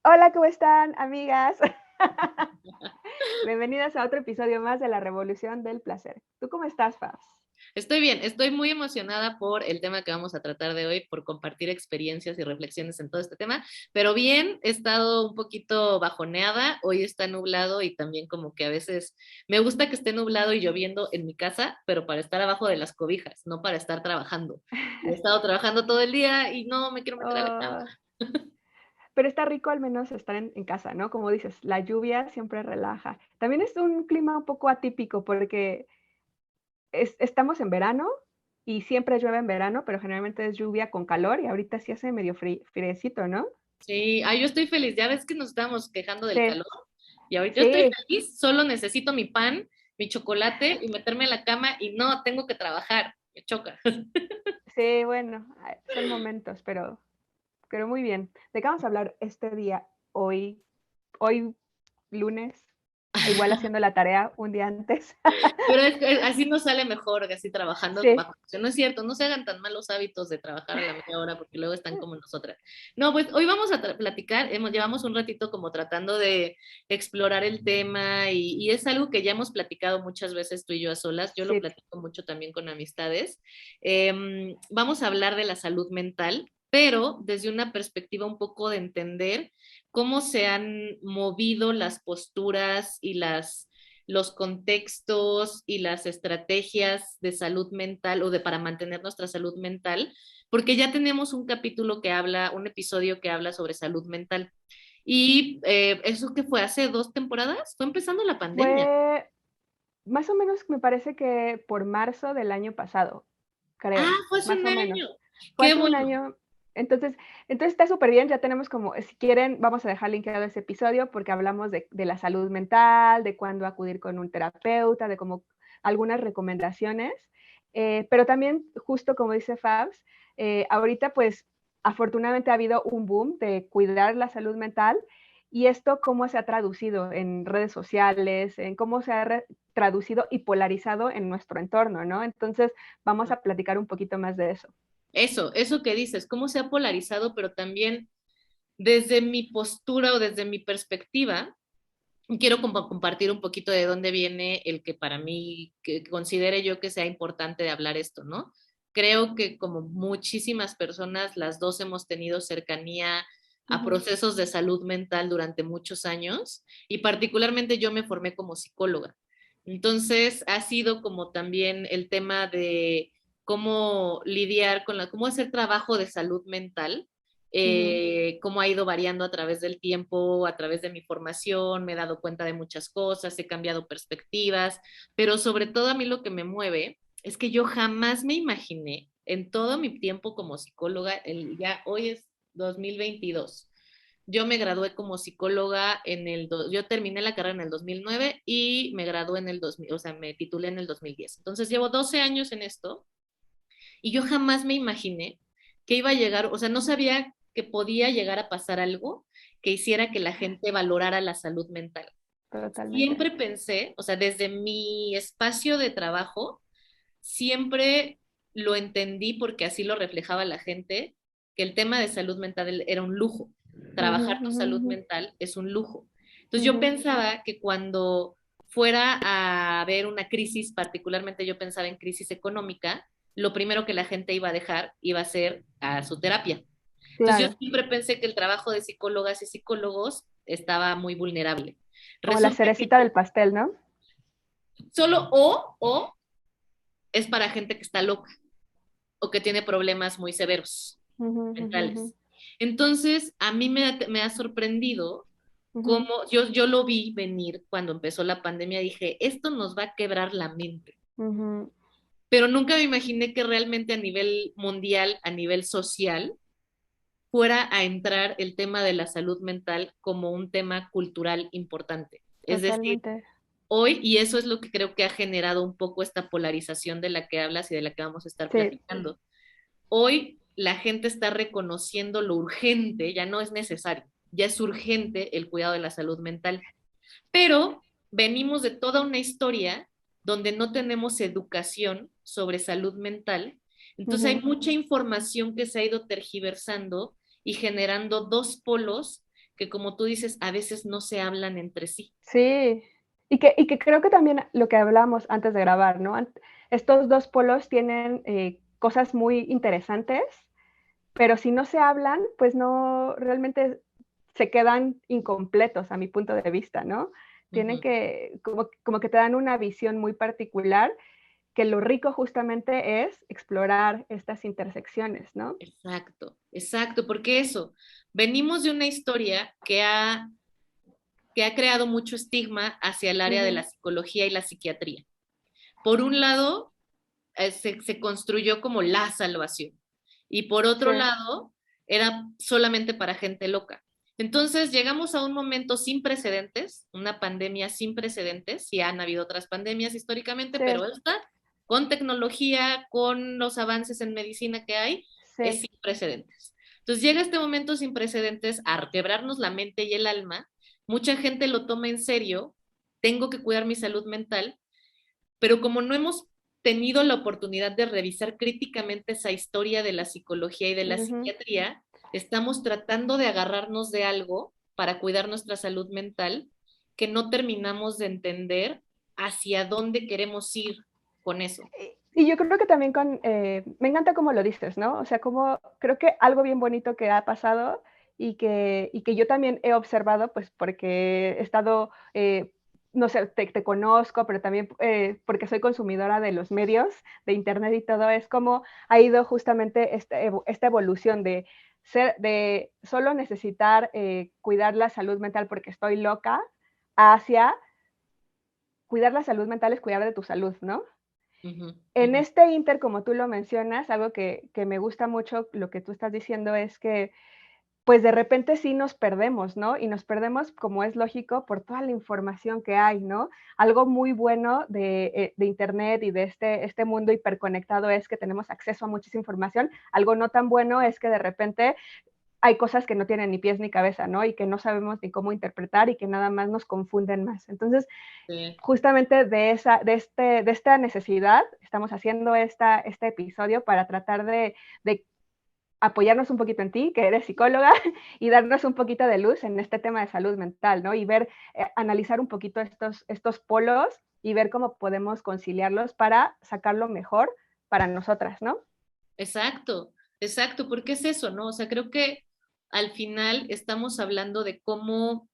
Hola, ¿cómo están, amigas? Bienvenidas a otro episodio más de La Revolución del Placer. ¿Tú cómo estás, Fabs? Estoy bien, estoy muy emocionada por el tema que vamos a tratar de hoy, por compartir experiencias y reflexiones en todo este tema, pero bien, he estado un poquito bajoneada, hoy está nublado y también como que a veces me gusta que esté nublado y lloviendo en mi casa, pero para estar abajo de las cobijas, no para estar trabajando. He estado trabajando todo el día y no me quiero meter a la cama. Oh, pero está rico al menos estar en casa, ¿no? Como dices, la lluvia siempre relaja. También es un clima un poco atípico porque estamos en verano y siempre llueve en verano, pero generalmente es lluvia con calor y ahorita sí hace medio friecito, ¿no? Sí, yo estoy feliz, ya ves que nos estábamos quejando del Sí, calor. Y ahorita yo estoy sí, feliz, solo necesito mi pan, mi chocolate y meterme a la cama y no, tengo que trabajar, me choca. sí, bueno, son momentos, pero muy bien. ¿De qué vamos a hablar este día, hoy lunes, igual haciendo la tarea un día antes? Pero es que así nos sale mejor, así trabajando Sí, bajo presión. No es cierto, no se hagan tan malos hábitos de trabajar a la media hora porque luego están como nosotras. No, pues hoy vamos a platicar, llevamos un ratito como tratando de explorar el tema y es algo que ya hemos platicado muchas veces tú y yo a solas, yo lo sí. platico mucho también con amistades. Vamos a hablar de la salud mental, pero desde una perspectiva un poco de entender cómo se han movido las posturas y los contextos y las estrategias de salud mental o de para mantener nuestra salud mental, porque ya tenemos un capítulo que habla, un episodio que habla sobre salud mental. Y eso que fue hace 2 temporadas, fue empezando la pandemia. Fue más o menos, me parece que por marzo del año pasado, creo, Fue hace más un o año. menos. Fue Qué hace un bueno. año. Entonces entonces está súper bien. Ya tenemos como, si quieren, vamos a dejar linkeado ese episodio, porque hablamos de la salud mental, de cuándo acudir con un terapeuta, de como algunas recomendaciones, pero también, justo como dice Fabs, ahorita, pues, afortunadamente ha habido un boom de cuidar la salud mental, y esto cómo se ha traducido en redes sociales, en cómo se ha traducido y polarizado en nuestro entorno, ¿no? Entonces, vamos a platicar un poquito más de eso. Eso que dices, cómo se ha polarizado, pero también desde mi postura o desde mi perspectiva, quiero compartir un poquito de dónde viene el que para mí, que considere yo que sea importante de hablar esto, ¿no? Creo que como muchísimas personas, las dos hemos tenido cercanía a Ujú. procesos de salud mental durante muchos años y particularmente yo me formé como psicóloga. Entonces ha sido como también el tema de cómo lidiar con cómo hacer trabajo de salud mental, Ujú. cómo ha ido variando a través del tiempo, a través de mi formación, me he dado cuenta de muchas cosas, he cambiado perspectivas, pero sobre todo a mí lo que me mueve es que yo jamás me imaginé en todo mi tiempo como psicóloga, ya hoy es 2022. Yo me gradué como psicóloga yo terminé la carrera en el 2009 y me gradué en el 2000, o sea, me titulé en el 2010. Entonces llevo 12 años en esto y yo jamás me imaginé que iba a llegar, o sea, no sabía que podía llegar a pasar algo que hiciera que la gente valorara la salud mental. Totalmente. Siempre pensé, o sea, desde mi espacio de trabajo, siempre lo entendí porque así lo reflejaba la gente, que el tema de salud mental era un lujo. Ujú, Trabajar tu ujú, salud ujú, mental es un lujo. Entonces yo ujú. pensaba que cuando fuera a haber una crisis, particularmente yo pensaba en crisis económica, lo primero que la gente iba a dejar iba a ser a su terapia. Entonces yo Claro, siempre pensé que el trabajo de psicólogas y psicólogos estaba muy vulnerable. como la Resulta que cerecita del pastel, ¿no? solo o es para gente que está loca o que tiene problemas muy severos Ujú, ujú, ujú, mentales. Entonces, a mí me ha sorprendido ujú, cómo yo lo vi venir cuando empezó la pandemia, dije, esto nos va a quebrar la mente, ujú. pero nunca me imaginé que realmente a nivel mundial, a nivel social, fuera a entrar el tema de la salud mental como un tema cultural importante. Es decir, Totalmente. hoy, y eso es lo que creo que ha generado un poco esta polarización de la que hablas y de la que vamos a estar Sí, platicando. Hoy la gente está reconociendo lo urgente, ya no es necesario, ya es urgente el cuidado de la salud mental. Pero venimos de toda una historia donde no tenemos educación sobre salud mental. Entonces hay ujú, mucha información que se ha ido tergiversando y generando dos polos que como tú dices, a veces no se hablan entre sí. Sí, y que creo que también lo que hablamos antes de grabar, ¿no? Estos dos polos tienen cosas muy interesantes, pero si no se hablan, pues no, realmente se quedan incompletos a mi punto de vista, ¿no? Tienen Ujú. que, como que te dan una visión muy particular, que lo rico justamente es explorar estas intersecciones, ¿no? Exacto, exacto, porque eso, venimos de una historia que ha creado mucho estigma hacia el área de la Ujú, psicología y la psiquiatría. Por un lado, se construyó como la salvación y por sí, otro lado, era solamente para gente loca. Entonces llegamos a un momento sin precedentes, una pandemia sin precedentes, sí han habido otras pandemias históricamente, sí, pero esta, con tecnología, con los avances en medicina que hay, es sí. sin precedentes. Entonces llega este momento sin precedentes a quebrarnos la mente y el alma, mucha gente lo toma en serio, tengo que cuidar mi salud mental, pero como no hemos tenido la oportunidad de revisar críticamente esa historia de la psicología y de la Ujú. psiquiatría, estamos tratando de agarrarnos de algo para cuidar nuestra salud mental que no terminamos de entender hacia dónde queremos ir con eso. Y yo creo que también me encanta cómo lo dices, ¿no? O sea, como creo que algo bien bonito que ha pasado y que yo también he observado, pues porque he estado, no sé, te conozco, pero también porque soy consumidora de los medios, de internet y todo, es como ha ido justamente esta evolución de solo necesitar cuidar la salud mental porque estoy loca, hacia cuidar la salud mental es cuidar de tu salud, ¿no? Uh -huh, uh En -huh. este inter, como tú lo mencionas, algo que me gusta mucho, lo que tú estás diciendo es que, pues de repente sí nos perdemos, ¿no? Y nos perdemos, como es lógico, por toda la información que hay, ¿no? Algo muy bueno de Internet y de este mundo hiperconectado es que tenemos acceso a muchísima información. Algo no tan bueno es que de repente hay cosas que no tienen ni pies ni cabeza, ¿no? Y que no sabemos ni cómo interpretar y que nada más nos confunden más. Entonces, Sí. justamente de esta necesidad estamos haciendo este episodio para tratar de apoyarnos un poquito en ti, que eres psicóloga, y darnos un poquito de luz en este tema de salud mental, ¿no? Y ver, analizar un poquito estos polos y ver cómo podemos conciliarlos para sacarlo mejor para nosotras, ¿no? Exacto, exacto, porque es eso, ¿no? O sea, creo que al final estamos hablando de cómo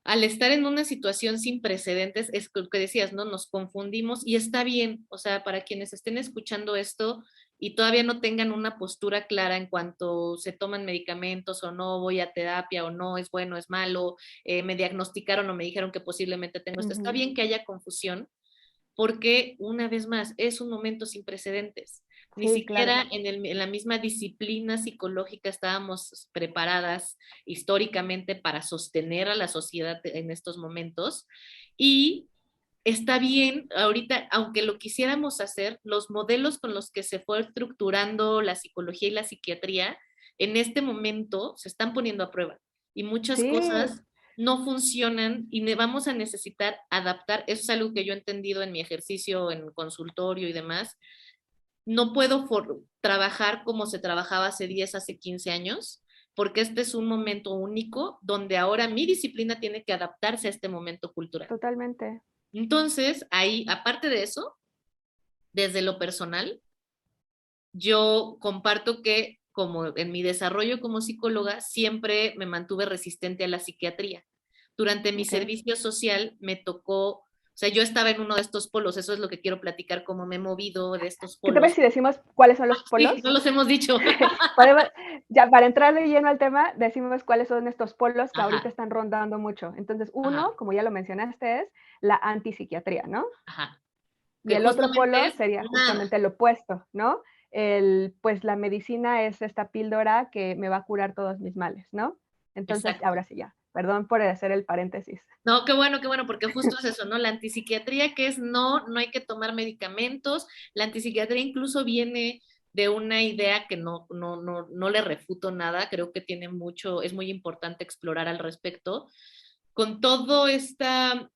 al estar en una situación sin precedentes, es lo que decías, ¿no? Nos confundimos y está bien, o sea, para quienes estén escuchando esto y todavía no tengan una postura clara en cuanto se toman medicamentos o no, voy a terapia o no, es bueno, es malo, me diagnosticaron o me dijeron que posiblemente tengo esto, está Ujú. bien que haya confusión, porque una vez más es un momento sin precedentes. Ni Sí, claro, siquiera en la misma disciplina psicológica estábamos preparadas históricamente para sostener a la sociedad en estos momentos. Y está bien, ahorita, aunque lo quisiéramos hacer, los modelos con los que se fue estructurando la psicología y la psiquiatría, en este momento se están poniendo a prueba. Y muchas sí, cosas no funcionan y vamos a necesitar adaptar. Eso es algo que yo he entendido en mi ejercicio, en consultorio y demás. No puedo trabajar como se trabajaba hace 10, hace 15 años, porque este es un momento único donde ahora mi disciplina tiene que adaptarse a este momento cultural. totalmente. Entonces, ahí, aparte de eso, desde lo personal, yo comparto que como en mi desarrollo como psicóloga siempre me mantuve resistente a la psiquiatría. Durante mi Ok. servicio social me tocó, o sea, yo estaba en uno de estos polos, eso es lo que quiero platicar, cómo me he movido de estos ¿Qué te parece polos. si decimos cuáles son los Sí, polos? no los hemos dicho. Podemos, ya para entrar de lleno al tema, decimos cuáles son estos polos que ahorita Ajá, están rondando mucho. Entonces, uno, ajá, como ya lo mencionaste, es la antipsiquiatría, ¿no? ajá. Y Que el otro justamente polo es sería nada. justamente el opuesto, ¿no? Pues la medicina es esta píldora que me va a curar todos mis males, ¿no? Entonces, Exacto. ahora sí ya, perdón por hacer el paréntesis. No, qué bueno, porque justo es eso, ¿no? La antipsiquiatría que es no hay que tomar medicamentos. La antipsiquiatría incluso viene de una idea que no le refuto nada, creo que tiene mucho, es muy importante explorar al respecto. Con todo esta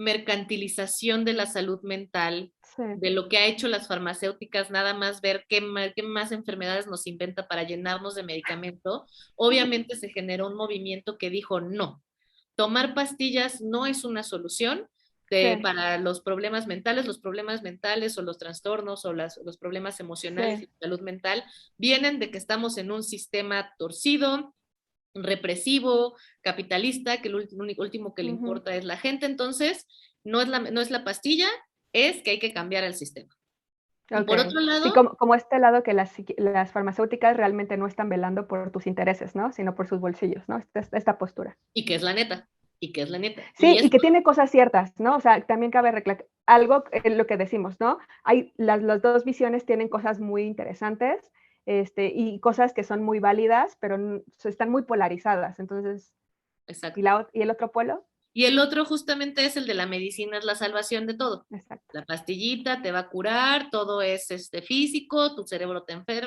mercantilización de la salud mental, Sí. de lo que ha hecho las farmacéuticas, nada más ver qué más enfermedades nos inventa para llenarnos de medicamento, obviamente se generó un movimiento que dijo no, tomar pastillas no es una solución Sí, para los problemas mentales o los trastornos o los problemas emocionales sí. y salud mental vienen de que estamos en un sistema torcido, represivo, capitalista, que lo último que le Ujú. importa es la gente. Entonces, no es la pastilla, es que hay que cambiar el sistema. Y por Ok. otro Sí, lado, como este lado que las farmacéuticas realmente no están velando por tus intereses, ¿no? Sino por sus bolsillos, ¿no? Esta postura. y que es la neta, y que es la neta. Y Sí, y esto, que tiene cosas ciertas, ¿no? O sea, también cabe recalcar algo, lo que decimos, ¿no? Las dos visiones tienen cosas muy interesantes, y cosas que son muy válidas, pero están muy polarizadas. Entonces, exacto. ¿y el otro polo? Y el otro justamente es el de la medicina, es la salvación de todo. Exacto. La pastillita te va a curar, todo es físico, tu cerebro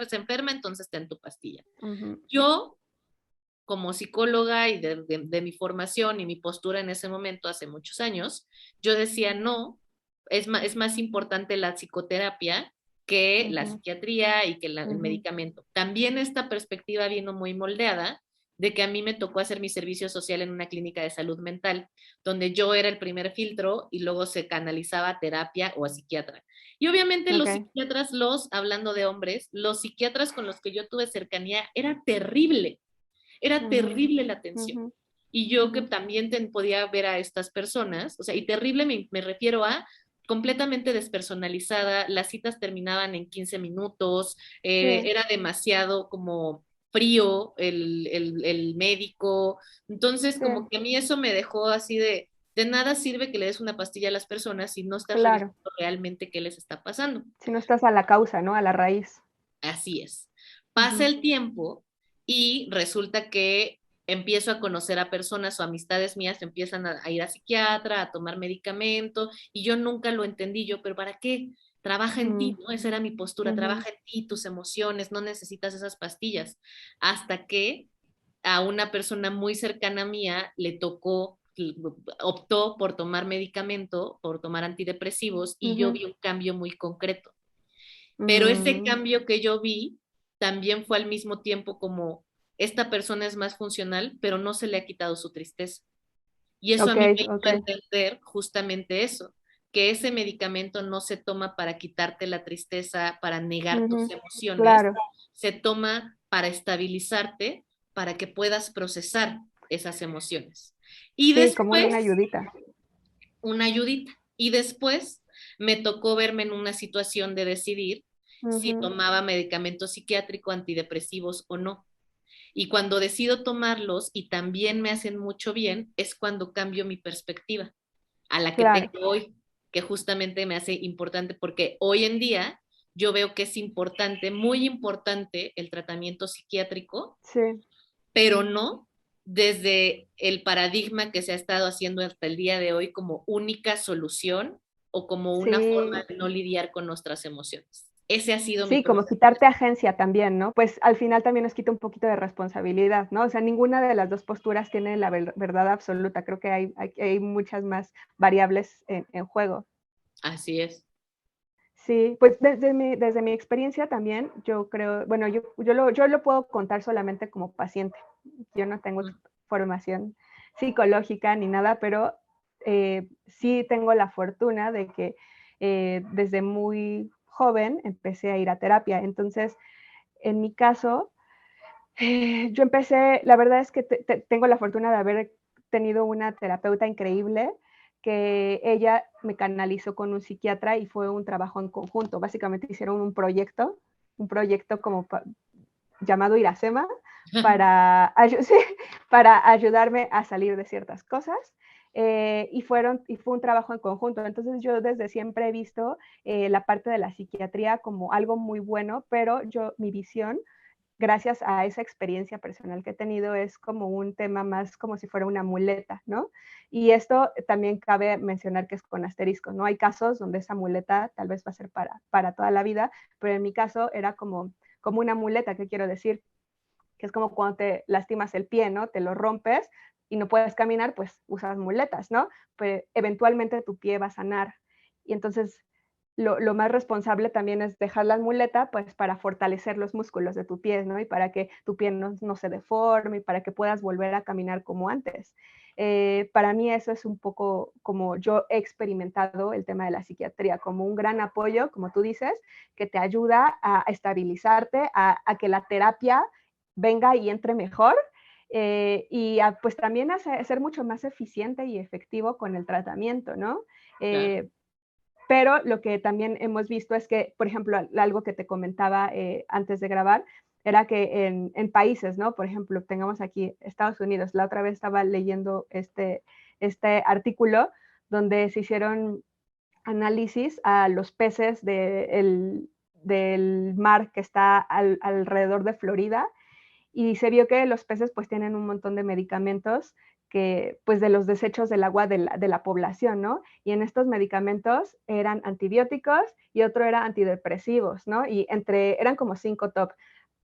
se enferma, entonces ten tu pastilla. Ujú, Yo, como psicóloga y de mi formación y mi postura en ese momento, hace muchos años, yo decía, no, es más importante la psicoterapia que la ujú, psiquiatría y que el ujú. medicamento. También esta perspectiva vino muy moldeada de que a mí me tocó hacer mi servicio social en una clínica de salud mental, donde yo era el primer filtro y luego se canalizaba a terapia o a psiquiatra. Y obviamente los Ok. psiquiatras, hablando de hombres, los psiquiatras con los que yo tuve cercanía, era Ujú, terrible la atención. ujú, Y yo que ujú. también podía ver a estas personas, o sea, y terrible me refiero a completamente despersonalizada, las citas terminaban en 15 minutos, Sí, era demasiado como frío el médico, entonces sí, como que a mí eso me dejó así de nada sirve que le des una pastilla a las personas si no estás claro. revisando realmente qué les está pasando. Si no estás a la causa, ¿no? A la raíz. Así es. Pasa Ujú, el tiempo y resulta que empiezo a conocer a personas o amistades mías empiezan a ir a psiquiatra, a tomar medicamento, y yo nunca lo entendí yo, pero ¿para qué? Trabaja en mm, ti, ¿no? Esa era mi postura, ujú. trabaja en ti, tus emociones, no necesitas esas pastillas. Hasta que a una persona muy cercana a mía le tocó, optó por tomar medicamento, por tomar antidepresivos, y yo Ujú, vi un cambio muy concreto. Pero ese mm, cambio que yo vi también fue al mismo tiempo como esta persona es más funcional, pero no se le ha quitado su tristeza. Y eso a ok, mí me hizo ok. entender justamente eso, que ese medicamento no se toma para quitarte la tristeza, para negar tus Ujú, emociones, claro. se toma para estabilizarte, para que puedas procesar esas emociones. Y Sí, como después, una ayudita. una ayudita. Y después me tocó verme en una situación de decidir si Ujú, tomaba medicamento psiquiátrico, antidepresivos o no. Y cuando decido tomarlos y también me hacen mucho bien, es cuando cambio mi perspectiva a la que tengo claro. hoy, que justamente me hace importante porque hoy en día yo veo que es importante, muy importante el tratamiento psiquiátrico, Sí, pero no desde el paradigma que se ha estado haciendo hasta el día de hoy como única solución o como una forma sí, de no lidiar con nuestras emociones. Ese ha sido mi sí, como proceso. quitarte agencia también, ¿no? Pues al final también nos quita un poquito de responsabilidad, ¿no? O sea, ninguna de las dos posturas tiene la verdad absoluta. Creo que hay muchas más variables en juego. Así es. Sí, pues desde mi experiencia también, yo creo, bueno, yo lo puedo contar solamente como paciente. Yo no tengo formación psicológica ni nada, pero sí tengo la fortuna de que desde muy joven empecé a ir a terapia. Entonces, en mi caso, yo empecé, la verdad es que tengo la fortuna de haber tenido una terapeuta increíble, que ella me canalizó con un psiquiatra y fue un trabajo en conjunto. Básicamente hicieron un proyecto como llamado Iracema sí, para ayudarme a salir de ciertas cosas. Y fue un trabajo en conjunto. Entonces yo desde siempre he visto la parte de la psiquiatría como algo muy bueno, pero mi visión, gracias a esa experiencia personal que he tenido, es como un tema más como si fuera una muleta, ¿no? Y esto también cabe mencionar que es con asterisco, ¿no? Hay casos donde esa muleta tal vez va a ser para toda la vida, pero en mi caso era como una muleta. ¿Qué quiero decir? Que es como cuando te lastimas el pie, ¿no? Te lo rompes, y no puedes caminar, pues usas muletas, ¿no? Pues eventualmente tu pie va a sanar. Y entonces lo más responsable también es dejar la muleta, pues para fortalecer los músculos de tu pie, ¿no? Y para que tu pie no se deforme y para que puedas volver a caminar como antes. Para mí eso es un poco como yo he experimentado el tema de la psiquiatría, como un gran apoyo, como tú dices, que te ayuda a estabilizarte, a que la terapia venga y entre mejor, pues también a ser mucho más eficiente y efectivo con el tratamiento, ¿no? Claro. Pero lo que también hemos visto es que, por ejemplo, algo que te comentaba antes de grabar, era que en países, ¿no? Por ejemplo, tengamos aquí Estados Unidos. La otra vez estaba leyendo este artículo donde se hicieron análisis a los peces del mar que está alrededor de Florida y se vio que los peces pues tienen un montón de medicamentos que pues de los desechos del agua de la población, ¿no? Y en estos medicamentos eran antibióticos y otro era antidepresivos, ¿no? Y eran como 5 top,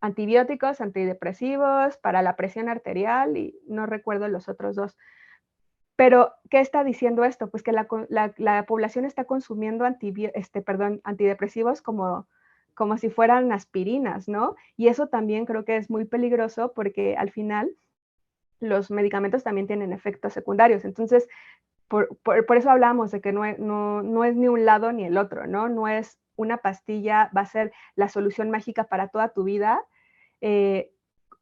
antibióticos, antidepresivos, para la presión arterial y no recuerdo los otros dos. Pero, ¿qué está diciendo esto? Pues que la población está consumiendo antidepresivos como si fueran aspirinas, ¿no? Y eso también creo que es muy peligroso porque al final los medicamentos también tienen efectos secundarios. Entonces, por eso hablamos de que no es ni un lado ni el otro, ¿no? No es una pastilla, va a ser la solución mágica para toda tu vida,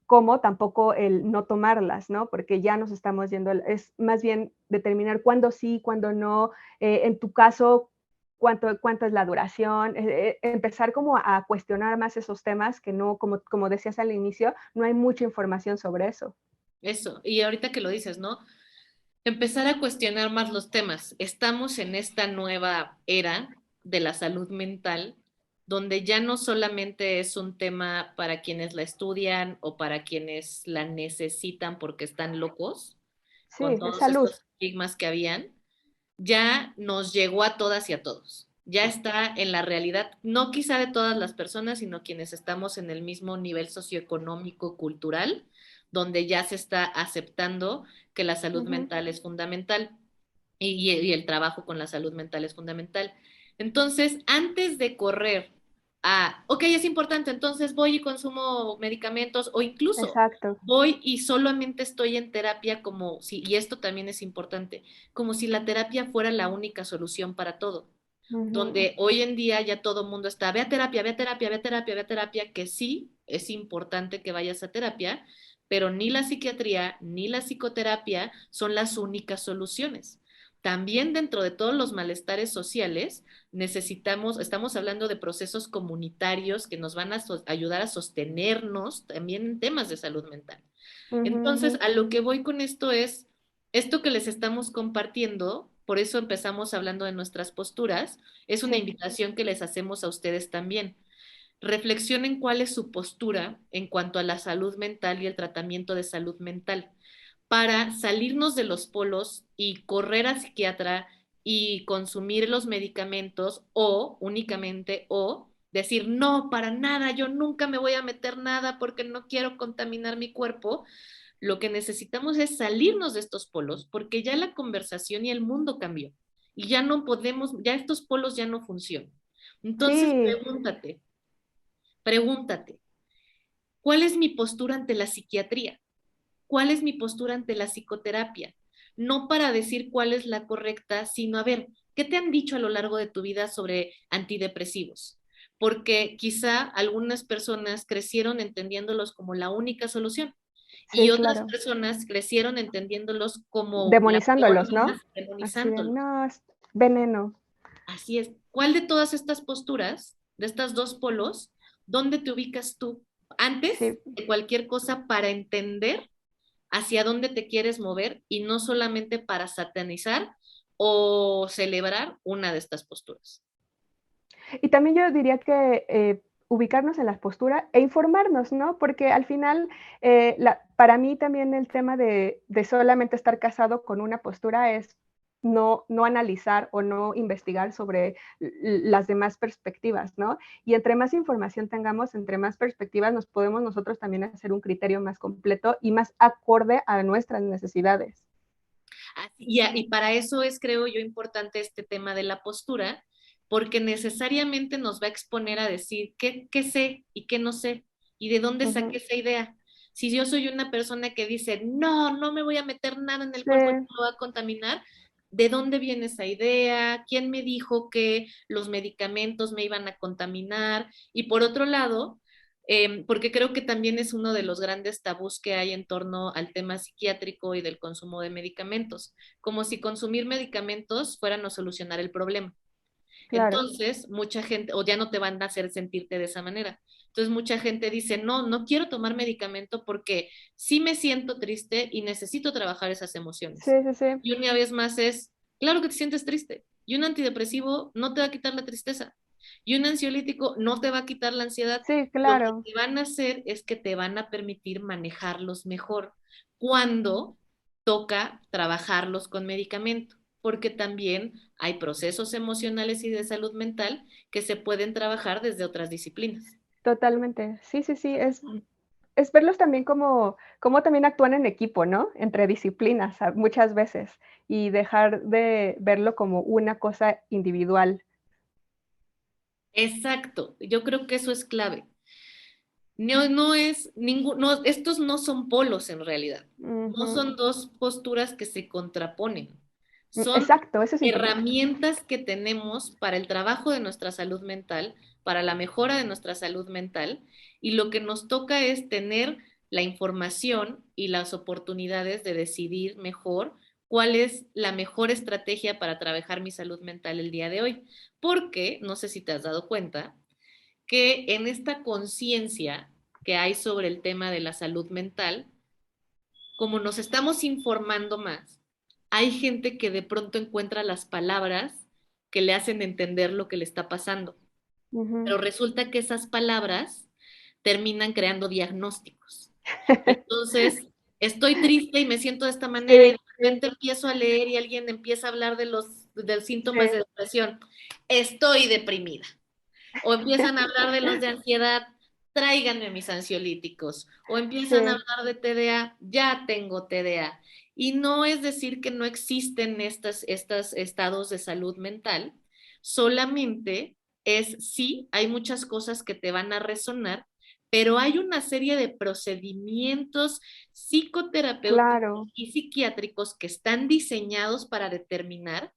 como tampoco el no tomarlas, ¿no? Porque ya nos estamos yendo, es más bien determinar cuándo sí, cuándo no, en tu caso, cuánto es la duración, empezar como a cuestionar más esos temas que no, como decías al inicio, no hay mucha información sobre eso. Eso, y ahorita que lo dices, ¿no? Empezar a cuestionar más los temas. Estamos en esta nueva era de la salud mental, donde ya no solamente es un tema para quienes la estudian o para quienes la necesitan porque están locos, Sí, con es todos salud. estos estigmas que habían, ya nos llegó a todas y a todos. Ya está en la realidad, no quizá de todas las personas, sino quienes estamos en el mismo nivel socioeconómico, cultural, donde ya se está aceptando que la salud Ujú. mental es fundamental y el trabajo con la salud mental es fundamental. Entonces, antes de correr ok, es importante, entonces voy y consumo medicamentos o incluso Exacto. voy y solamente estoy en terapia como si, y esto también es importante, como si la terapia fuera la única solución para todo. Ujú. Donde hoy en día ya todo el mundo está, ve a terapia, ve a terapia, ve a terapia, ve a terapia, que sí, es importante que vayas a terapia, pero ni la psiquiatría ni la psicoterapia son las únicas soluciones. También dentro de todos los malestares sociales, estamos hablando de procesos comunitarios que nos van a ayudar a sostenernos también en temas de salud mental. Ujú, ujú. Entonces, a lo que voy con esto es, esto que les estamos compartiendo, por eso empezamos hablando de nuestras posturas, es una Sí, invitación que les hacemos a ustedes también. Reflexionen cuál es su postura en cuanto a la salud mental y el tratamiento de salud mental para salirnos de los polos y correr al psiquiatra y consumir los medicamentos o únicamente o decir, no, para nada, yo nunca me voy a meter nada porque no quiero contaminar mi cuerpo. Lo que necesitamos es salirnos de estos polos porque ya la conversación y el mundo cambió y ya no podemos, ya estos polos ya no funcionan. Entonces, sí, pregúntate, ¿cuál es mi postura ante la psiquiatría? ¿Cuál es mi postura ante la psicoterapia? No para decir cuál es la correcta, sino a ver, ¿qué te han dicho a lo largo de tu vida sobre antidepresivos? Porque quizá algunas personas crecieron entendiéndolos como la única solución y sí, otras claro. personas crecieron entendiéndolos como la peor Demonizándolos, de ¿no? las, Así de, demonizándolos. no, es veneno. Así es. ¿Cuál de todas estas posturas, de estas dos polos, dónde te ubicas tú antes Sí. de cualquier cosa para entender hacia dónde te quieres mover y no solamente para satanizar o celebrar una de estas posturas? Y también yo diría que ubicarnos en las posturas e informarnos, ¿no? Porque al final, para mí también el tema de solamente estar casado con una postura es no analizar o no investigar sobre las demás perspectivas, ¿no? Y entre más información tengamos, entre más perspectivas, nos podemos nosotros también hacer un criterio más completo y más acorde a nuestras necesidades. Y para eso es, creo yo, importante este tema de la postura, porque necesariamente nos va a exponer a decir qué sé y qué no sé, y de dónde saqué esa idea. Si yo soy una persona que dice, no me voy a meter nada en el cuerpo, no me va a contaminar, ¿de dónde viene esa idea? ¿Quién me dijo que los medicamentos me iban a contaminar? Y por otro lado, porque creo que también es uno de los grandes tabús que hay en torno al tema psiquiátrico y del consumo de medicamentos, como si consumir medicamentos fueran a solucionar el problema. Claro. Entonces, mucha gente, o ya no te van a hacer sentirte de esa manera. Entonces, mucha gente dice, no quiero tomar medicamento porque sí me siento triste y necesito trabajar esas Sí, emociones. sí, sí. Y una vez más es, claro que te sientes triste. Y un antidepresivo no te va a quitar la tristeza. Y un ansiolítico no te va a quitar la ansiedad. Sí, Lo que claro. te van a hacer es que te van a permitir manejarlos mejor cuando toca trabajarlos con medicamento, porque también hay procesos emocionales y de salud mental que se pueden trabajar desde otras disciplinas. Totalmente. Sí, sí, sí. Es verlos también como también actúan en equipo, ¿no? Entre disciplinas, muchas veces, y dejar de verlo como una cosa individual. Exacto, yo creo que eso es clave. No es no, estos no son polos en realidad, no Ujú. son dos posturas que se contraponen, son Exacto, eso es importante. herramientas que tenemos para el trabajo de nuestra salud mental, para la mejora de nuestra salud mental, y lo que nos toca es tener la información y las oportunidades de decidir mejor cuál es la mejor estrategia para trabajar mi salud mental el día de hoy. Porque, no sé si te has dado cuenta, que en esta conciencia que hay sobre el tema de la salud mental, como nos estamos informando más, hay gente que de pronto encuentra las palabras que le hacen entender lo que le está pasando. Ujú. Pero resulta que esas palabras terminan creando diagnósticos. Entonces, estoy triste y me siento de esta manera y Sí, de sí, repente empiezo a leer y alguien empieza a hablar de los síntomas de sí. depresión. Estoy deprimida. O empiezan a hablar de los de ansiedad, tráiganme mis ansiolíticos. O empiezan a Sí, hablar de TDA, ya tengo TDA. Y no es decir que no existen estos estados de salud mental, solamente es sí, hay muchas cosas que te van a resonar, pero hay una serie de procedimientos psicoterapéuticos claro. y psiquiátricos que están diseñados para determinar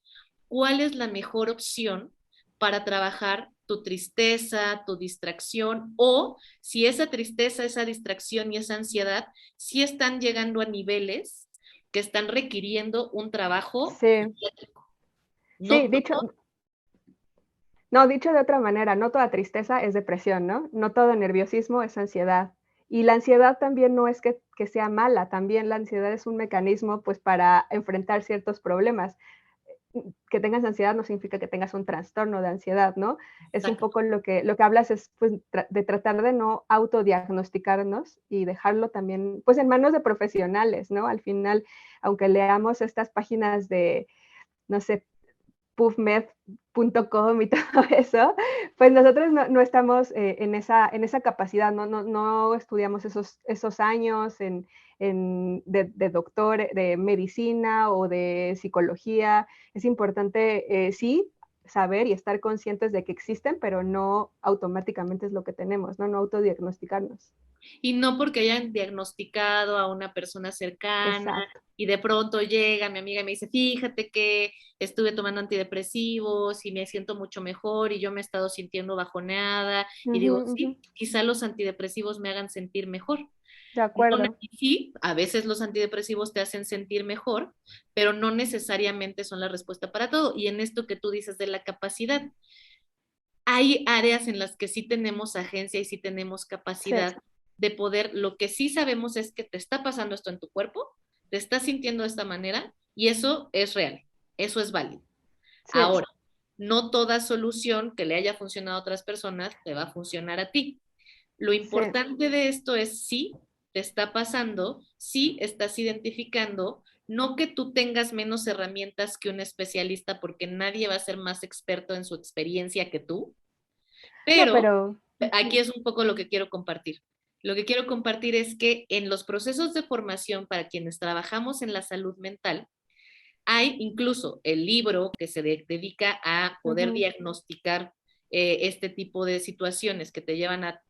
cuál es la mejor opción para trabajar tu tristeza, tu distracción, o si esa tristeza, esa distracción y esa ansiedad sí están llegando a niveles que están requiriendo un trabajo Sí, psiquiátrico. sí, No todo, dicho de otra manera, no toda tristeza es depresión, ¿no? No todo nerviosismo es ansiedad. Y la ansiedad también no es que sea mala, también la ansiedad es un mecanismo, pues, para enfrentar ciertos problemas. Que tengas ansiedad no significa que tengas un trastorno de ansiedad, ¿no? Es un exacto. poco lo que hablas es, pues, de tratar de no autodiagnosticarnos y dejarlo también, pues, en manos de profesionales, ¿no? Al final, aunque leamos estas páginas de, no sé, pubmed.com y todo eso, pues nosotros no estamos en esa capacidad, no estudiamos esos años de doctor, de medicina o de psicología. Es importante, sí, saber y estar conscientes de que existen, pero no automáticamente es lo que tenemos, no autodiagnosticarnos. Y no porque hayan diagnosticado a una persona cercana Exacto. y de pronto llega mi amiga y me dice, fíjate que estuve tomando antidepresivos y me siento mucho mejor y yo me he estado sintiendo bajoneada y Ujú, digo, ujú. sí, quizá los antidepresivos me hagan sentir mejor. De No, acuerdo. y sí, a veces los antidepresivos te hacen sentir mejor, pero no necesariamente son la respuesta para todo. Y en esto que tú dices de la capacidad, hay áreas en las que sí tenemos agencia y sí tenemos Sí, capacidad de poder, lo que sí sabemos es que te está pasando esto en tu cuerpo, te estás sintiendo de esta manera y eso es real, eso es válido. sí, Ahora, no toda solución que le haya funcionado a otras personas te va a funcionar a ti. Lo sí. importante de esto es si te está pasando, si estás identificando No que tú tengas menos herramientas que un especialista, porque nadie va a ser más experto en su experiencia que tú, No, pero pero aquí ujú, es un poco lo que quiero compartir. Lo que quiero compartir es que en los procesos de formación para quienes trabajamos en la salud mental, hay incluso el libro que se dedica a poder ujú, diagnosticar este tipo de situaciones que te llevan a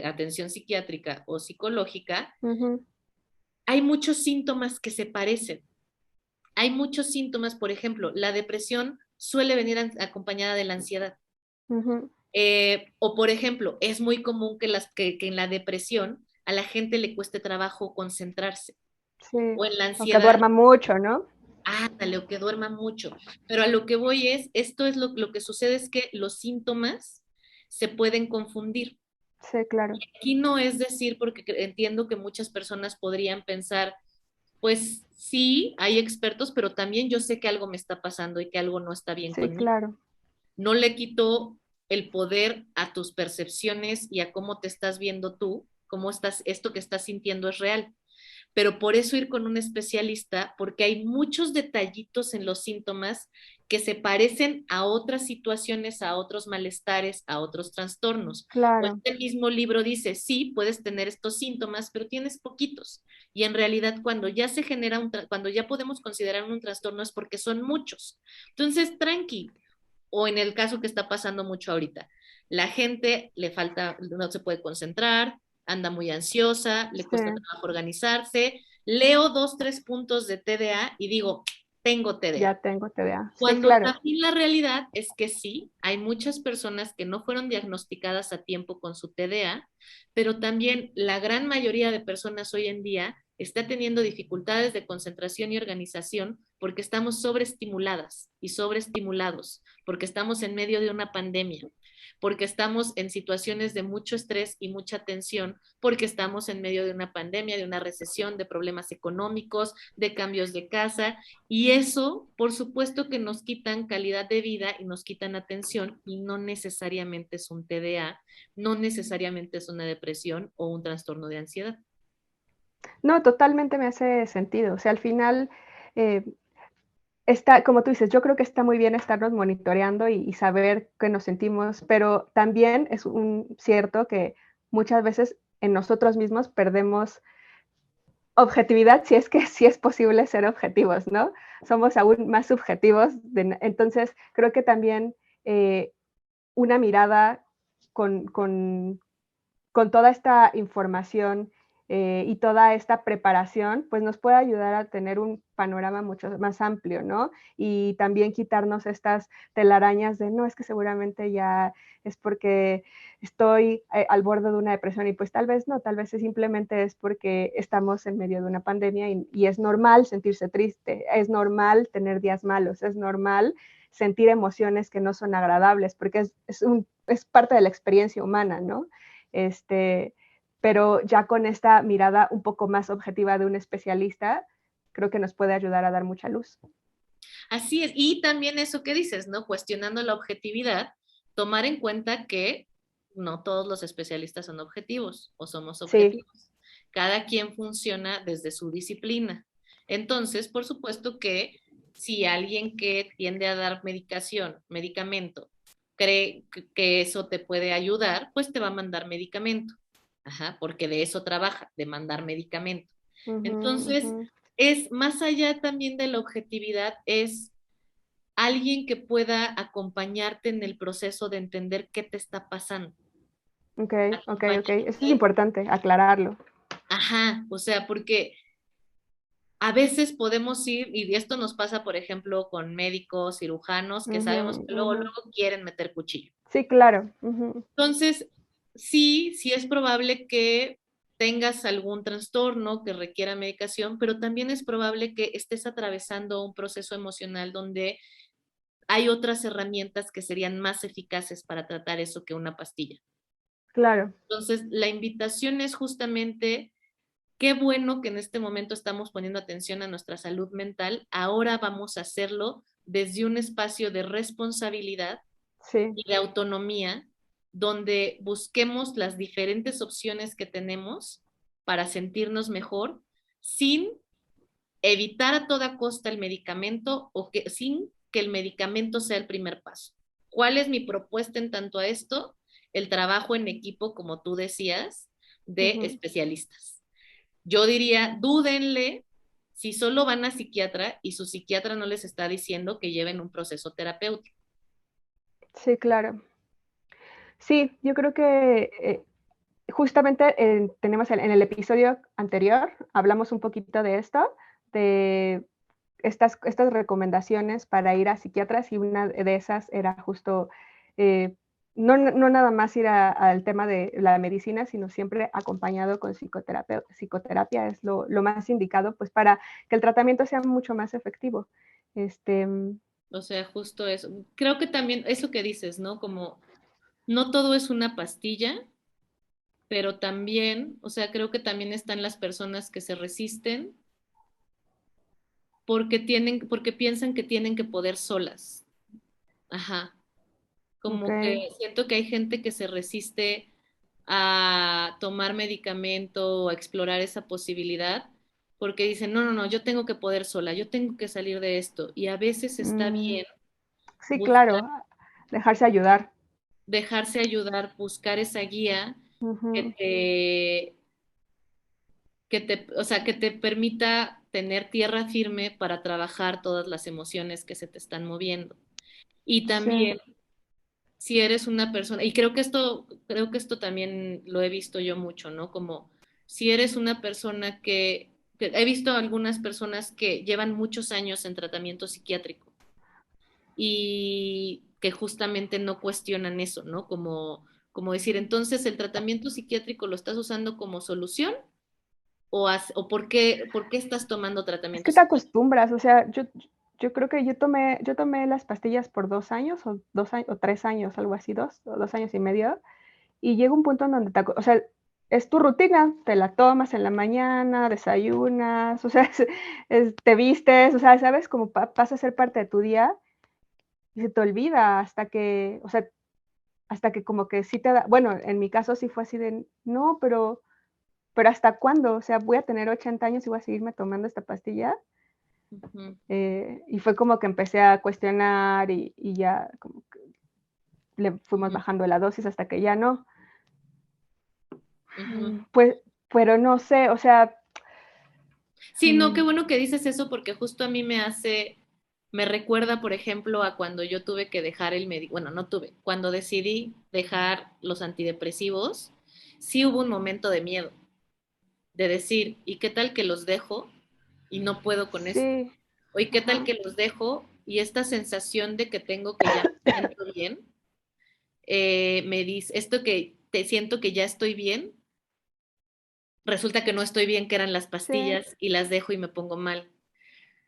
atención psiquiátrica o psicológica. ujú, Hay muchos síntomas que se parecen. Hay muchos síntomas, por ejemplo, la depresión suele venir acompañada de la ansiedad. ujú. O por ejemplo, es muy común que en la depresión a la gente le cueste trabajo concentrarse. Sí, O en la o que ansiedad, duerma mucho, ¿no? ándale, o que duerma mucho. Pero a lo que voy es, esto es lo que sucede es que los síntomas se pueden confundir. Sí, claro. Aquí no es decir, porque entiendo que muchas personas podrían pensar, pues sí, hay expertos, pero también yo sé que algo me está pasando y que algo no está bien Sí, conmigo. claro. No le quito el poder a tus percepciones y a cómo te estás viendo tú, cómo estás, esto que estás sintiendo es real. Pero por eso ir con un especialista, porque hay muchos detallitos en los síntomas que se parecen a otras situaciones, a otros malestares, a otros trastornos. O Claro. este mismo libro dice, sí, puedes tener estos síntomas, pero tienes poquitos. Y en realidad cuando ya se genera cuando ya podemos considerar un trastorno es porque son muchos. Entonces, tranqui, o en el caso que está pasando mucho ahorita, la gente le falta, no se puede concentrar, anda muy ansiosa, le Sí, cuesta trabajo organizarse, leo 2, 3 puntos de TDA y digo, tengo TDA. ya tengo TDA. Sí, Cuando claro. también la realidad es que sí, hay muchas personas que no fueron diagnosticadas a tiempo con su TDA, pero también la gran mayoría de personas hoy en día está teniendo dificultades de concentración y organización porque estamos sobreestimuladas y sobreestimulados, porque estamos en medio de una pandemia, porque estamos en situaciones de mucho estrés y mucha tensión, porque estamos en medio de una pandemia, de una recesión, de problemas económicos, de cambios de casa, y eso, por supuesto que nos quitan calidad de vida y nos quitan atención y no necesariamente es un TDA, no necesariamente es una depresión o un trastorno de ansiedad. No, totalmente me hace sentido. O sea, al final, eh, está, como tú dices, yo creo que está muy bien estarnos monitoreando y saber que nos sentimos, pero también es un cierto que muchas veces en nosotros mismos perdemos objetividad, si es que sí es posible ser objetivos, ¿no? Somos aún más subjetivos, entonces creo que también una mirada con, con, con toda esta información y toda esta preparación, pues nos puede ayudar a tener un panorama mucho más amplio, ¿no? Y también quitarnos estas telarañas de, no, es que seguramente ya es porque estoy al borde de una depresión y pues tal vez no, tal vez simplemente es porque estamos en medio de una pandemia y es normal sentirse triste, es normal tener días malos, es normal sentir emociones que no son agradables, porque es parte de la experiencia humana, ¿no? Este, pero ya con esta mirada un poco más objetiva de un especialista, creo que nos puede ayudar a dar mucha luz. Así es, y también eso que dices, ¿no? Cuestionando la objetividad, tomar en cuenta que no todos los especialistas son objetivos o somos Sí, objetivos. Cada quien funciona desde su disciplina. Entonces, por supuesto que si alguien que tiende a dar medicamento, cree que eso te puede ayudar, pues te va a mandar medicamento. Ajá, porque de eso trabaja, de mandar medicamento. uh -huh, uh Entonces, -huh. es más allá también de la objetividad, es alguien que pueda acompañarte en el proceso de entender qué te está pasando. Ok, ok, ok. Eso es Acompañarte. importante, aclararlo. Ajá, o sea, porque a veces podemos ir, y esto nos pasa, por ejemplo, con médicos, cirujanos, Uh que sabemos -huh, que uh -huh. luego quieren meter cuchillo. Sí, claro. Uh -huh. Entonces, sí, sí es probable que tengas algún trastorno que requiera medicación, pero también es probable que estés atravesando un proceso emocional donde hay otras herramientas que serían más eficaces para tratar eso que una pastilla. Claro, Entonces, la invitación es justamente, qué bueno que en este momento estamos poniendo atención a nuestra salud mental, ahora vamos a hacerlo desde un espacio de responsabilidad sí. y de autonomía, donde busquemos las diferentes opciones que tenemos para sentirnos mejor sin evitar a toda costa el medicamento o que sin que el medicamento sea el primer paso. ¿Cuál es mi propuesta en tanto a esto? El trabajo en equipo, como tú decías, de Ujú. especialistas. Yo diría, dúdenle si solo van a psiquiatra y su psiquiatra no les está diciendo que lleven un proceso terapéutico. Sí, claro. Sí, yo creo que justamente tenemos en el episodio anterior, hablamos un poquito de esto, de estas recomendaciones para ir a psiquiatras y una de esas era justo, eh, no nada más ir al tema de la medicina, sino siempre acompañado con psicoterapia es lo más indicado, pues para que el tratamiento sea mucho más efectivo. Este, O sea, justo eso. Creo que también eso que dices, ¿no? Como no todo es una pastilla, pero también, o sea, creo que también están las personas que se resisten porque piensan que tienen que poder solas. Ajá. ok, Como que siento que hay gente que se resiste a tomar medicamento o a explorar esa posibilidad porque dicen, no, no, no, yo tengo que poder sola, yo tengo que salir de esto. Y a veces está mm, bien sí, buscar, claro, dejarse ayudar. dejarse ayudar, buscar esa guía que Ujú, te, o sea, que te permita tener tierra firme para trabajar todas las emociones que se te están moviendo. Y sí, también si eres una persona, y creo que esto también lo he visto yo mucho, ¿no? Como si eres una persona que he visto algunas personas que llevan muchos años en tratamiento psiquiátrico y que justamente no cuestionan eso, ¿no? Como decir, entonces el tratamiento psiquiátrico lo estás usando como solución o por qué estás tomando es tratamiento que te psiquiátrico. acostumbras, o sea, yo creo que yo tomé las pastillas por 2 años o 2 años o 3 años, algo así, 2 o 2 años y medio, y llega un punto en donde o sea, es tu rutina, te la tomas en la mañana, desayunas, o sea, te vistes, o sea, ¿sabes? Como pasa a ser parte de tu día y se te olvida hasta que, o sea, hasta que como que sí te da, bueno, en mi caso sí fue así de, no, pero ¿hasta cuándo? O sea, voy a tener 80 años y voy a seguirme tomando esta pastilla. Ujú, Y fue como que empecé a cuestionar y ya como que le fuimos ujú, bajando la dosis hasta que ya no. ujú. Pues, pero no sé, o sea, Sí, no, qué mm, bueno que dices eso porque justo a mí me recuerda, por ejemplo, a cuando yo tuve que dejar bueno, no tuve, cuando decidí dejar los antidepresivos, sí hubo un momento de miedo, de decir, ¿y qué tal que los dejo y no puedo con esto? sí, ¿O y qué tal ajá, que los dejo y esta sensación de que tengo que ya me siento bien, me dice, esto que te siento que ya estoy bien, resulta que no estoy bien, que eran las sí, pastillas y las dejo y me pongo mal.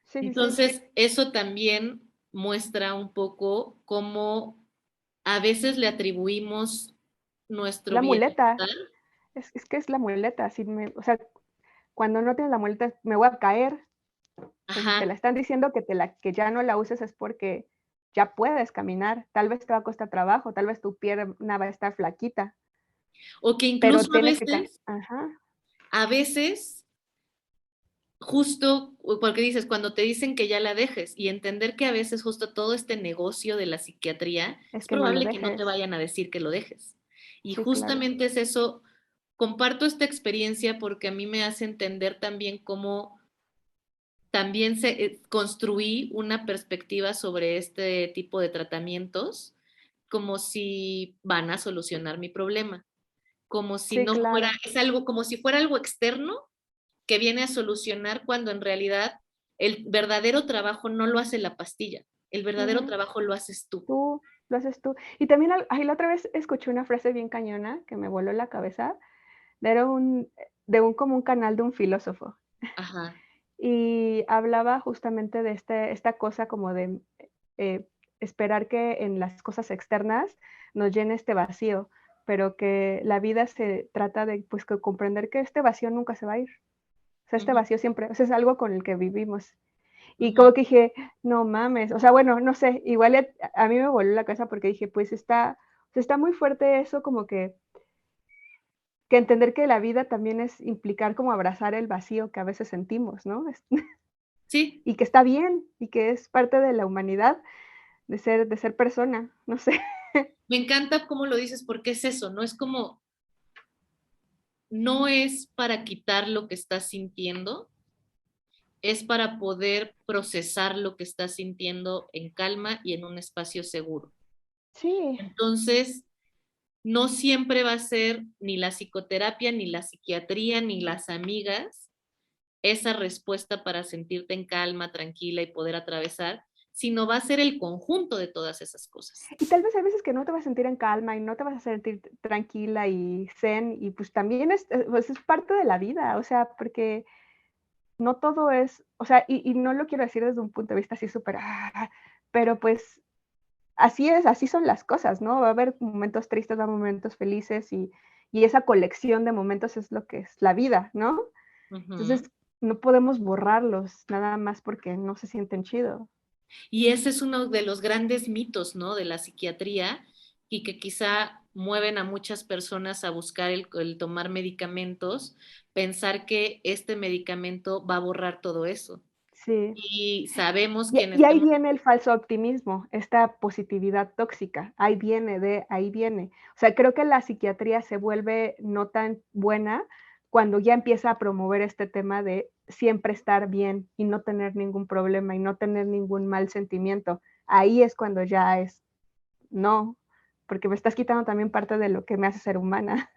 sí, sí, sí. Entonces, eso también muestra un poco cómo a veces le atribuimos nuestro La muleta, bienestar. es que es la muleta, o sea, cuando no tienes la muleta, me voy a caer. O sea, si te la Ajá. están diciendo que ya no la uses es porque ya puedes caminar. Tal vez te va a costar trabajo, tal vez tu pierna va a estar flaquita, O que pero incluso tienes que, ajá, a veces, justo porque dices, cuando te dicen que ya la dejes y entender que a veces justo todo este negocio de la psiquiatría, es es que no lo probable que no te dejes. vayan a decir que lo dejes. Y Sí, claro. justamente es eso, comparto esta experiencia porque a mí me hace entender también cómo también construí una perspectiva sobre este tipo de tratamientos como si van a solucionar mi problema, como si Sí, no fuera, claro. es algo como si fuera algo externo que viene a solucionar cuando en realidad el verdadero trabajo no lo hace la pastilla, el verdadero Ujú. trabajo lo haces tú. Tú, lo haces tú. Y también, ay, la otra vez escuché una frase bien cañona que me voló la cabeza, era de un como un canal de un filósofo, Ajá. y hablaba justamente de esta cosa como de, eh, esperar que en las cosas externas nos llene este vacío, pero que la vida se trata de, pues, que comprender que este vacío nunca se va a ir. O sea, este Ujú, vacío siempre, o sea, es algo con el que vivimos. Y ujú. como que dije, no mames, o sea, bueno, no sé, igual a mí me volvió la cabeza porque dije, pues o sea, está muy fuerte eso, como que entender que la vida también es implicar como abrazar el vacío que a veces sentimos, ¿no? Sí, y que está bien, y que es parte de la humanidad, de ser persona, no sé. me encanta cómo lo dices porque es eso, ¿no? Es como, no es para quitar lo que estás sintiendo, es para poder procesar lo que estás sintiendo en calma y en un espacio seguro. Sí, Entonces, no siempre va a ser ni la psicoterapia, ni la psiquiatría, ni las amigas esa respuesta para sentirte en calma, tranquila y poder atravesar, sino va a ser el conjunto de todas esas cosas. y tal vez hay veces que no te vas a sentir en calma y no te vas a sentir tranquila y zen, y pues también pues es parte de la vida, o sea, porque no todo es, o sea, y no lo quiero decir desde un punto de vista así súper, pero pues así es, así son las cosas, ¿no? Va a haber momentos tristes, va a haber momentos felices y esa colección de momentos es lo que es la vida, ¿no? Ujú. Entonces, no podemos borrarlos nada más porque no se sienten chido. Y ese es uno de los grandes mitos, ¿no? De la psiquiatría y que quizá mueven a muchas personas a buscar el tomar medicamentos, pensar que este medicamento va a borrar todo eso. Sí. Y sabemos Y que en y este ahí momento, viene el falso optimismo, esta positividad tóxica, ahí viene. O sea, creo que la psiquiatría se vuelve no tan buena cuando ya empieza a promover este tema de siempre estar bien y no tener ningún problema y no tener ningún mal sentimiento. Ahí es cuando ya es no, porque me estás quitando también parte de lo que me hace ser humana.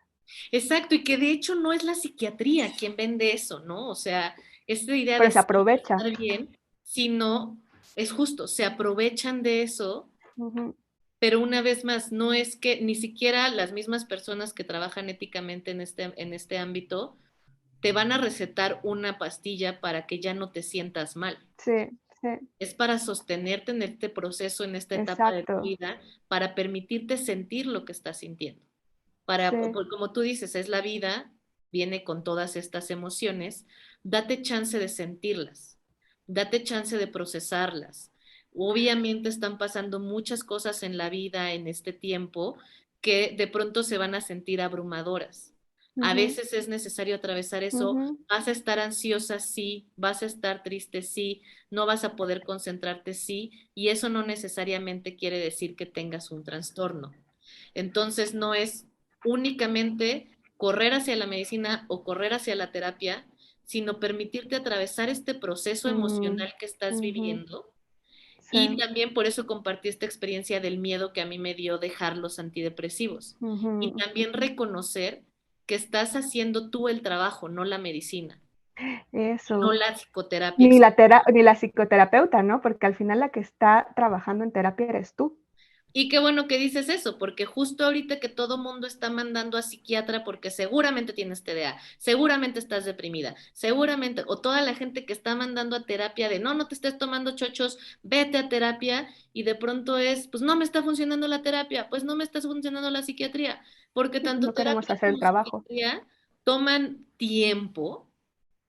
exacto, y que de hecho no es la psiquiatría quien vende eso, ¿no? O sea, esta idea Pero de se siempre aprovecha. estar bien, sino es justo, se aprovechan de eso. Ujú. Pero una vez más, no es que ni siquiera las mismas personas que trabajan éticamente en este ámbito te van a recetar una pastilla para que ya no te sientas mal. Sí, sí, Es para sostenerte en este proceso, en esta etapa de tu exacto. vida, para permitirte sentir lo que estás sintiendo. Para, Sí, como tú dices, es la vida, viene con todas estas emociones, date chance de sentirlas, date chance de procesarlas. Obviamente están pasando muchas cosas en la vida en este tiempo que de pronto se van a sentir abrumadoras. A ujú, veces es necesario atravesar eso. ujú. Vas a estar ansiosa, sí, vas a estar triste, sí, no vas a poder concentrarte, sí, y eso no necesariamente quiere decir que tengas un trastorno. Entonces, no es únicamente correr hacia la medicina o correr hacia la terapia, sino permitirte atravesar este proceso Mm, emocional que estás ujú, viviendo. sí, Y también por eso compartí esta experiencia del miedo que a mí me dio dejar los antidepresivos. Y ujú, también reconocer que estás haciendo tú el trabajo, no la medicina, no eso. la psicoterapia. Ni la psicoterapeuta, ¿no? Porque al final la que está trabajando en terapia eres tú. Y qué bueno que dices eso, porque justo ahorita que todo mundo está mandando a psiquiatra porque seguramente tienes TDA, seguramente estás deprimida, seguramente, o toda la gente que está mandando a terapia de no, no te estés tomando chochos, vete a terapia, y de pronto es, pues no me está funcionando la terapia, pues no me está funcionando la psiquiatría, porque Y pues tanto no queremos terapia hacer el como trabajo. psiquiatría toman tiempo.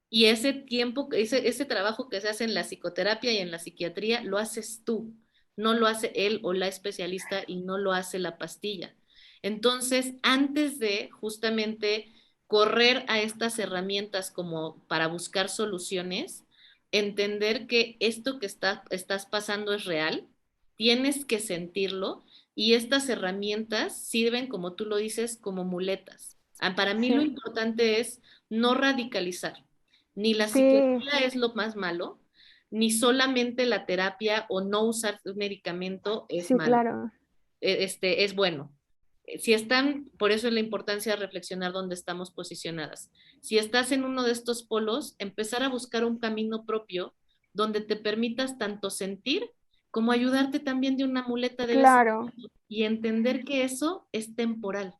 Y ese tiempo, ese trabajo que se hace en la psicoterapia y en la psiquiatría, lo haces tú, no lo hace él o la especialista y no lo hace la pastilla. Entonces, antes de justamente correr a estas herramientas como para buscar soluciones, entender que esto que estás pasando es real, tienes que sentirlo y estas herramientas sirven, como tú lo dices, como muletas. Para mí lo Sí, importante es no radicalizar. Ni la sí, psiquiatría es lo más malo, ni solamente la terapia o no usar medicamento es sí, malo, claro. es bueno. Si están, por eso es la importancia de reflexionar dónde estamos posicionadas. Si estás en uno de estos polos, empezar a buscar un camino propio donde te permitas tanto sentir como ayudarte también de una muleta de vez en Claro, cuando y entender que eso es temporal,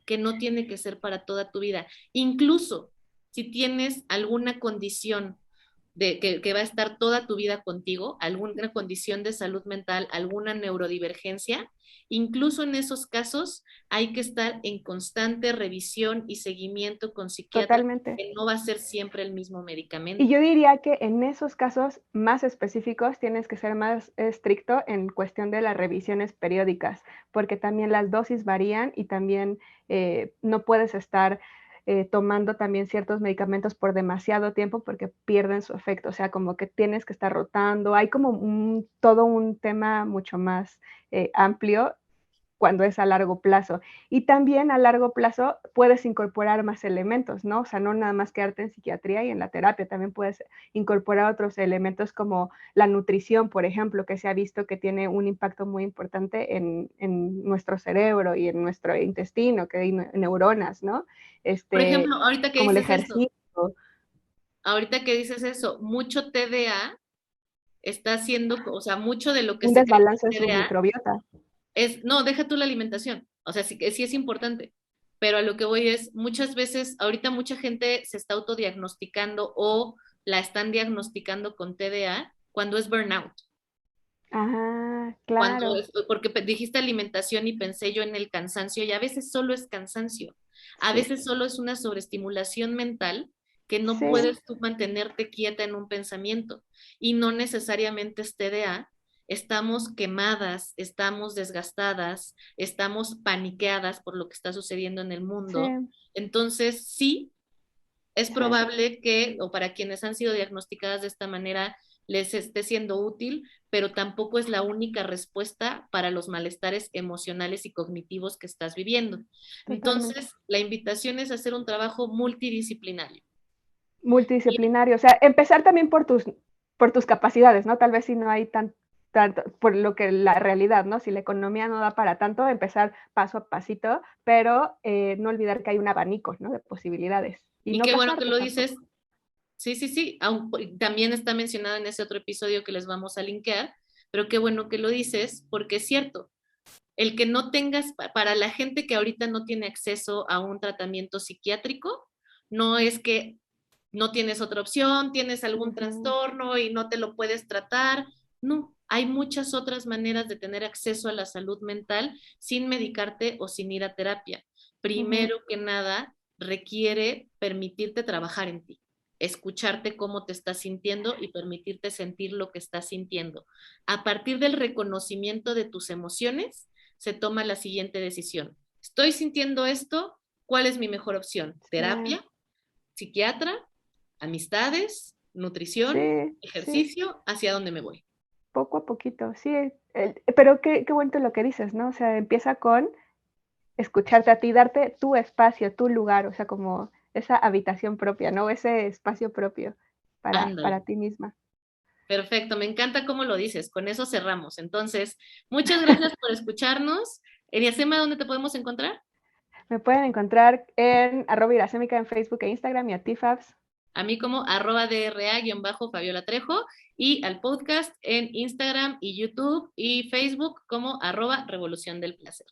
que no tiene que ser para toda tu vida. Incluso si tienes alguna condición que va a estar toda tu vida contigo, alguna condición de salud mental, alguna neurodivergencia, incluso en esos casos hay que estar en constante revisión y seguimiento con psiquiatras, totalmente. que no va a ser siempre el mismo Y medicamento. yo diría que en esos casos más específicos tienes que ser más estricto en cuestión de las revisiones periódicas, porque también las dosis varían y también no puedes estar tomando también ciertos medicamentos por demasiado tiempo porque pierden su efecto, o sea, como que tienes que estar rotando, hay como todo un tema mucho más amplio cuando es a largo plazo. Y también a largo plazo puedes incorporar más elementos, ¿no? O sea, no nada más quedarte en psiquiatría y en la terapia, también puedes incorporar otros elementos como la nutrición, por ejemplo, que se ha visto que tiene un impacto muy importante en nuestro cerebro y en nuestro intestino, que hay neuronas, ¿no? Por ejemplo, ahorita que Como el dices eso, ejercicio. mucho TDA está haciendo, o sea, mucho de lo que Un se cree que desbalance en es su TDA microbiota. no, deja tú la alimentación, o sea, sí es importante, pero a lo que voy es, muchas veces, ahorita mucha gente se está autodiagnosticando o la están diagnosticando con TDA cuando es burnout. Ah, claro. Porque dijiste alimentación y pensé yo en el cansancio y a veces solo es cansancio, a Sí, veces solo es una sobreestimulación mental que no sí, puedes tú mantenerte quieta en un pensamiento y no necesariamente es TDA. Estamos quemadas, estamos desgastadas, estamos paniqueadas por lo que está sucediendo en el mundo. sí, Entonces, sí, es sí, probable que, o para quienes han sido diagnosticadas de esta manera, les esté siendo útil, pero tampoco es la única respuesta para los malestares emocionales y cognitivos que estás viviendo. totalmente. Entonces, la invitación es hacer un trabajo multidisciplinario. Y Multidisciplinario, o sea, empezar también por tus capacidades, ¿no? Tal vez si no hay tanto, por lo que la realidad, ¿no? Si la economía no da para tanto, empezar paso a pasito, pero no olvidar que hay un abanico, ¿no? De posibilidades y y no qué bueno que casarte lo tampoco. dices. Sí, sí, sí. También está mencionado en ese otro episodio que les vamos a linkear, pero qué bueno que lo dices, porque es cierto, el que no tengas, para la gente que ahorita no tiene acceso a un tratamiento psiquiátrico, no es que no tienes otra opción, tienes algún Ujú, trastorno y no te lo puedes tratar. No, hay muchas otras maneras de tener acceso a la salud mental sin medicarte o sin ir a terapia. ujú, Primero que nada, requiere permitirte trabajar en ti, escucharte cómo te estás sintiendo y permitirte sentir lo que estás sintiendo. A partir del reconocimiento de tus emociones, se toma la siguiente decisión. Estoy sintiendo esto, ¿cuál es mi mejor opción? sí, ¿Terapia? ¿Psiquiatra? ¿Amistades? ¿Nutrición? sí, sí, ¿Ejercicio? ¿Hacia dónde me voy? poco a poquito, sí, pero qué bonito lo que dices, ¿no? O sea, empieza con escucharte a ti, darte tu espacio, tu lugar, o sea, como esa habitación propia, ¿no? Ese espacio propio para Ándale. ti misma. Perfecto, me encanta cómo lo dices. Con eso cerramos. Entonces, muchas gracias por escucharnos. Eriacema, ¿dónde te podemos encontrar? Me pueden encontrar en @iracémica en Facebook e Instagram y a tifabs. A mí como @DRA_Fabiola Trejo y al podcast en Instagram y YouTube y Facebook como @Revolución del Placer.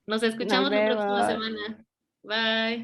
Nos Nos escuchamos la próxima vemos. semana. Bye.